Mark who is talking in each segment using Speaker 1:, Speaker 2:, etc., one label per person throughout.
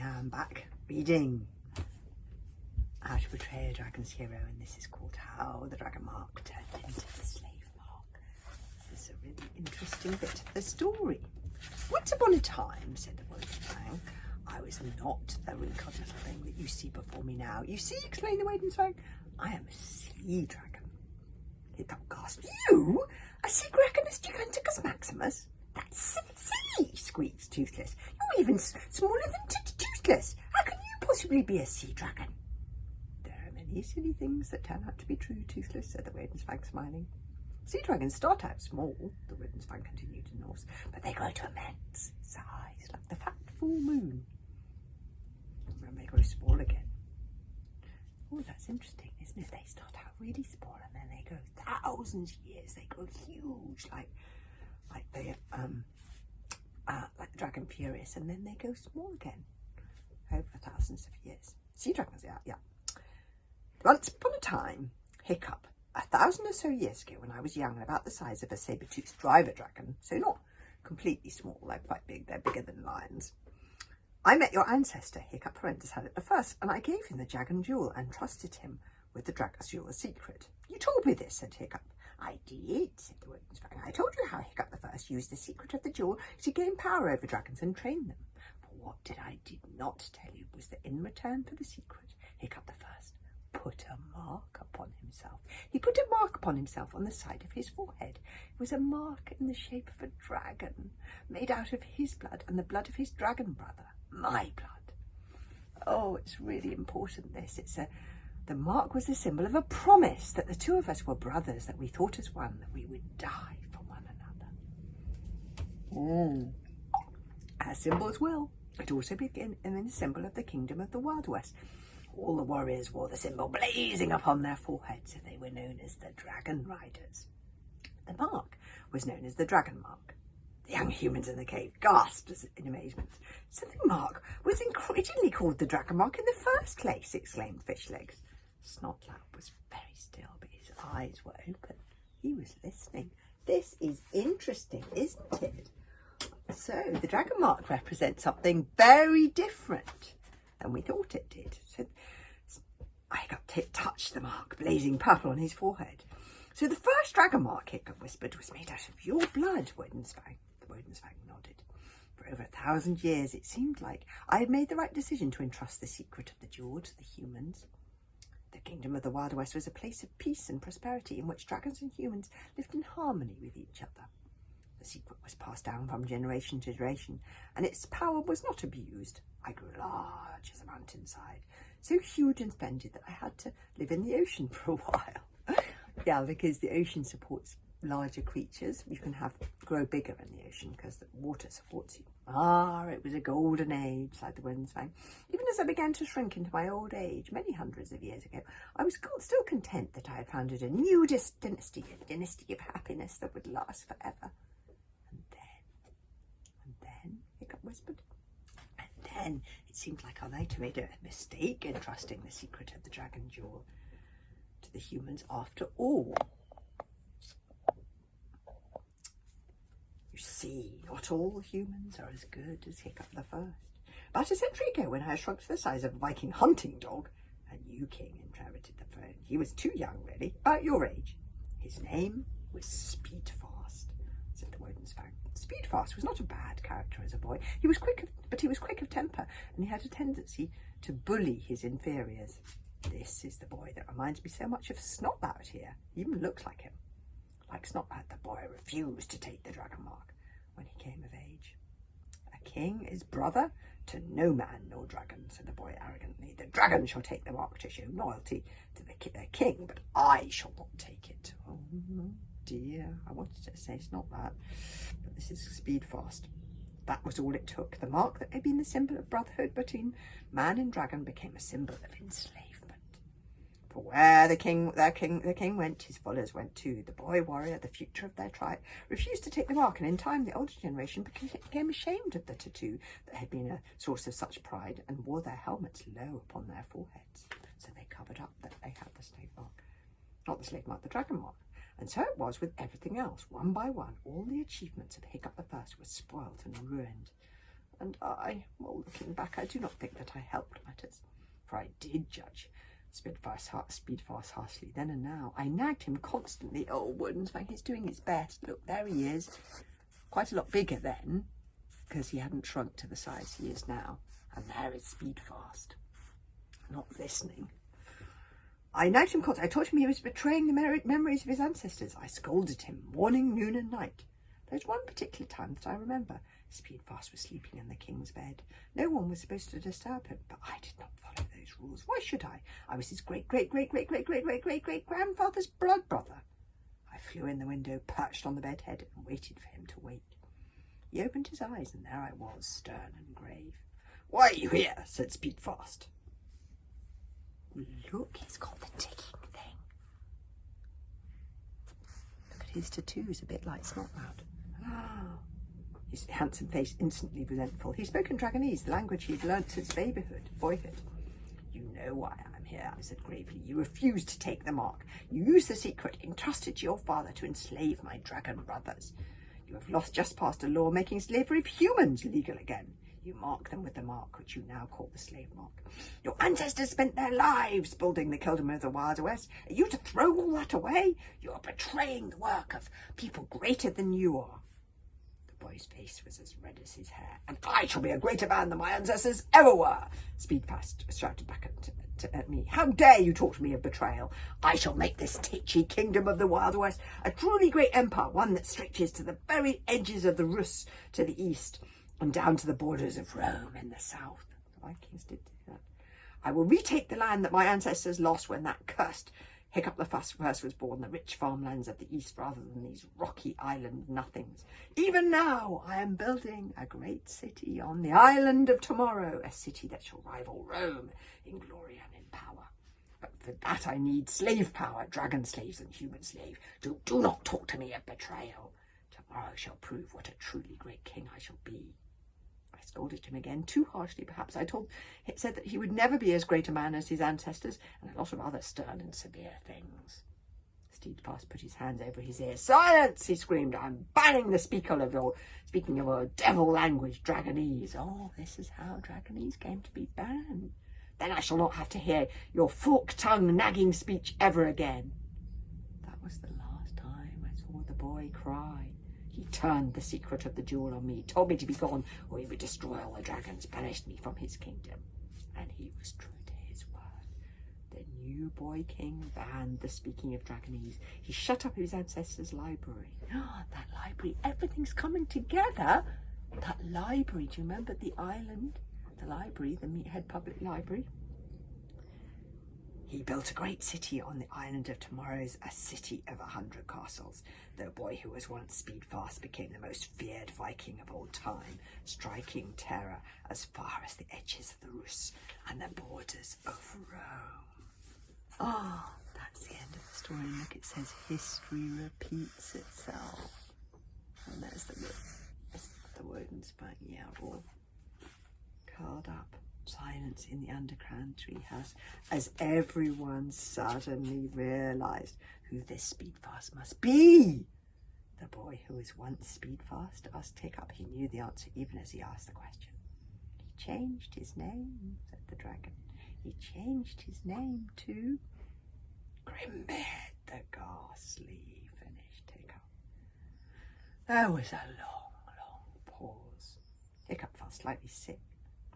Speaker 1: I'm back reading How to Portray a Dragon's Hero, and this is called How the Dragon Mark Turned into the Slave Mark. This is a really interesting bit of the story. Once upon a time, said the Wodenspang, I was not the wrinkled little thing that you see before me now. You see, explained the Wodenspang, I am a sea dragon. Hiccup gasped, you? A sea dragon as giganticus maximus? That's silly, squeaked Toothless. You're even smaller than Toothless. How can you possibly be a sea dragon? There are many silly things that turn out to be true, Toothless, said the Wodenspang, smiling. Sea dragons start out small, the Wodenspang continued to Norse, but they grow to immense size, like the fat full moon. And they grow small again. Oh, that's interesting, isn't it? They start out really small and then they go thousands of years. They grow huge, like the dragon Furious, and then they go small again over thousands of years. Sea dragons, yeah. Once upon a time, Hiccup, 1,000 or so years ago, when I was young and about the size of a saber-toothed driver dragon, so not completely small, they're quite big, they're bigger than lions. I met your ancestor, Hiccup Horrendous had it the first, and I gave him the dragon jewel and trusted him with the dragon's jewel secret. You told me this, said Hiccup. I did, said the Wodenspang. I told you how Hiccup the First used the secret of the jewel to gain power over dragons and train them. But what I did not tell you was that in return for the secret, Hiccup the First put a mark upon himself. He put a mark upon himself on the side of his forehead. It was a mark in the shape of a dragon, made out of his blood and the blood of his dragon brother, my blood. Oh, it's really important, this. The mark was the symbol of a promise that the two of us were brothers, that we thought as one, that we would die for one another. As symbols will. It also became a symbol of the kingdom of the Wild West. All the warriors wore the symbol blazing upon their foreheads, so they were known as the Dragon Riders. The mark was known as the Dragon Mark. The young humans in the cave gasped in amazement. So the mark was originally called the Dragon Mark in the first place, exclaimed Fishlegs. Snotlap was very still, but his eyes were open. He was listening. This is interesting, isn't it? So the dragon mark represents something very different than we thought it did. So Hiccup touched the mark, blazing purple on his forehead. So the first dragon mark, Hiccup whispered, was made out of your blood, Wodenspang. The Wodenspang nodded. For over 1,000 years, it seemed like I had made the right decision to entrust the secret of the jewel to the humans. The kingdom of the Wild West was a place of peace and prosperity in which dragons and humans lived in harmony with each other. The secret was passed down from generation to generation, and its power was not abused. I grew large as a mountainside, so huge and splendid that I had to live in the ocean for a while. Yeah, because the ocean supports larger creatures. You can grow bigger in the ocean because the water supports you. It was a golden age, sighed the Wodenspang. Even as I began to shrink into my old age, many hundreds of years ago, I was still content that I had founded a new dynasty, a dynasty of happiness that would last forever. And then, Hiccup whispered, and then it seemed like I might have made a mistake in trusting the secret of the dragon jewel to the humans after all. You see, not all humans are as good as Hiccup the First. About a century ago, when I had shrunk to the size of a Viking hunting dog, a new king inherited the throne. He was too young, really, about your age. His name was Speedfast, said the Wodenspang. Speedfast was not a bad character as a boy. He was quick of temper, and he had a tendency to bully his inferiors. This is the boy that reminds me so much of Snotlap here. He even looks like him. Like Snotlap, the boy refused to take the dragon mark when he came of age. A king is brother to no man nor dragon, said the boy arrogantly. The dragon shall take the mark to show loyalty to the king, but I shall not take it. Oh dear, I wanted to say it's not that, but this is Speedfast. That was all it took. The mark that had been the symbol of brotherhood between man and dragon became a symbol of enslavement. For where the king went, his followers went too. The boy warrior, the future of their tribe, refused to take the mark, and in time the older generation became ashamed of the tattoo that had been a source of such pride and wore their helmets low upon their foreheads. So they covered up that they had the slave mark. Not the slave mark, the dragon mark. And so it was with everything else. One by one, all the achievements of Hiccup the First were spoilt and ruined. And well, looking back, I do not think that I helped matters, for I did judge Speedfast harshly then and now. I nagged him constantly. Oh, Woodsbank, he's doing his best. Look, there he is. Quite a lot bigger then, because he hadn't shrunk to the size he is now. And there is Speedfast, not listening. I nagged him constantly. I told him he was betraying the memories of his ancestors. I scolded him morning, noon and night. There's one particular time that I remember. Speedfast was sleeping in the king's bed. No one was supposed to disturb him, but I did not follow those rules. Why should I? I was his great-great-great-great-great-great-great-great-great-great-grandfather's blood brother. I flew in the window, perched on the bed head, and waited for him to wake. He opened his eyes, and there I was, stern and grave. Why are you here? Said Speedfast. Look, he's got the ticking thing. Look at his tattoos, a bit like Snotlout. His handsome face instantly resentful. He spoke in Dragonese, the language he had learnt since boyhood. You know why I'm here, I said gravely. You refused to take the mark. You used the secret entrusted to your father to enslave my dragon brothers. You have lost just past a law making slavery of humans legal again. You mark them with the mark, which you now call the slave mark. Your ancestors spent their lives building the kingdom of the Wild West. Are you to throw all that away? You are betraying the work of people greater than you are. The boy's face was as red as his hair. And I shall be a greater man than my ancestors ever were. Speedfast shouted back at me. How dare you talk to me of betrayal? I shall make this titchy kingdom of the Wild West a truly great empire, one that stretches to the very edges of the Rus to the east, and down to the borders of Rome in the south. The Vikings did do that. I will retake the land that my ancestors lost when that cursed Hiccup the First was born, the rich farmlands of the east rather than these rocky island nothings. Even now I am building a great city on the island of tomorrow, a city that shall rival Rome in glory and in power. But for that I need slave power, dragon slaves and human slaves. Do not talk to me of betrayal. Tomorrow shall prove what a truly great king I shall be. I scolded him again, too harshly perhaps. I said that he would never be as great a man as his ancestors, and a lot of other stern and severe things. Speedfast put his hands over his ears. Silence, he screamed. I'm banning the speaking of your devil language, Dragonese. Oh, this is how Dragonese came to be banned. Then I shall not have to hear your fork-tongued nagging speech ever again. That was the last time I saw the boy cry. He turned the secret of the jewel on me, told me to be gone, or he would destroy all the dragons, banished me from his kingdom. And he was true to his word. The new boy king banned the speaking of Dragonese. He shut up his ancestors' library. That library, everything's coming together. That library, do you remember the island? The library, the Meathead Public Library? He built a great city on the island of tomorrow's, a city of 100 castles. The boy who was once Speedfast became the most feared Viking of all time, striking terror as far as the edges of the Rus and the borders of Rome. Oh, that's the end of the story. Look, it says history repeats itself. And there's the Wodensbank, yeah, all curled up. Silence in the underground treehouse as everyone suddenly realised who this Speedfast must be. The boy who was once Speedfast asked Hiccup. He knew the answer even as he asked the question. He changed his name, said the dragon. He changed his name to Grimbeard the Ghastly, finished Hiccup. There was a long pause. Hiccup felt slightly sick.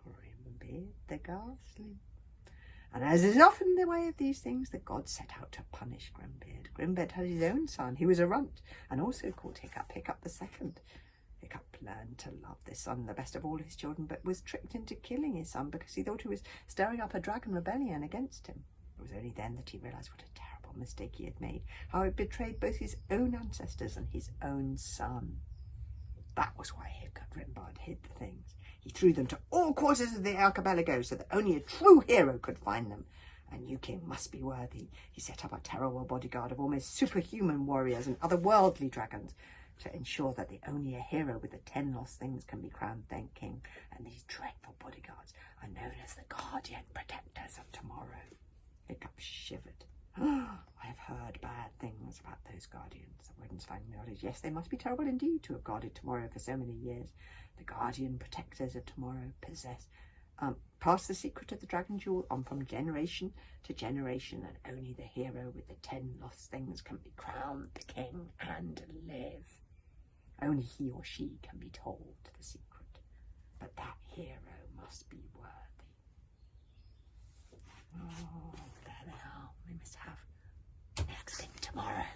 Speaker 1: Grimbeard the Ghastly. And as is often the way of these things, the gods set out to punish Grimbeard. Grimbeard had his own son, who was a runt, and also called Hiccup, Hiccup the Second. Hiccup learned to love this son, the best of all his children, but was tricked into killing his son because he thought he was stirring up a dragon rebellion against him. It was only then that he realised what a terrible mistake he had made, how it betrayed both his own ancestors and his own son. That was why Grimbeard hid the things. He threw them to all quarters of the archipelago so that only a true hero could find them. A new king must be worthy. He set up a terrible bodyguard of almost superhuman warriors and otherworldly dragons to ensure that only a hero with the 10 lost things can be crowned then king. And these dreadful bodyguards are known as the guardian protectors of tomorrow. Hiccup shivered. I have heard bad things about those guardians. The Wardens finally nodded. Yes, they must be terrible indeed to have guarded tomorrow for so many years. The guardian protectors of tomorrow pass the secret of the dragon jewel on from generation to generation, and only the hero with the 10 lost things can be crowned the king and live. Only he or she can be told the secret, but that hero must be worthy. Oh, what the hell? We must have the next thing tomorrow.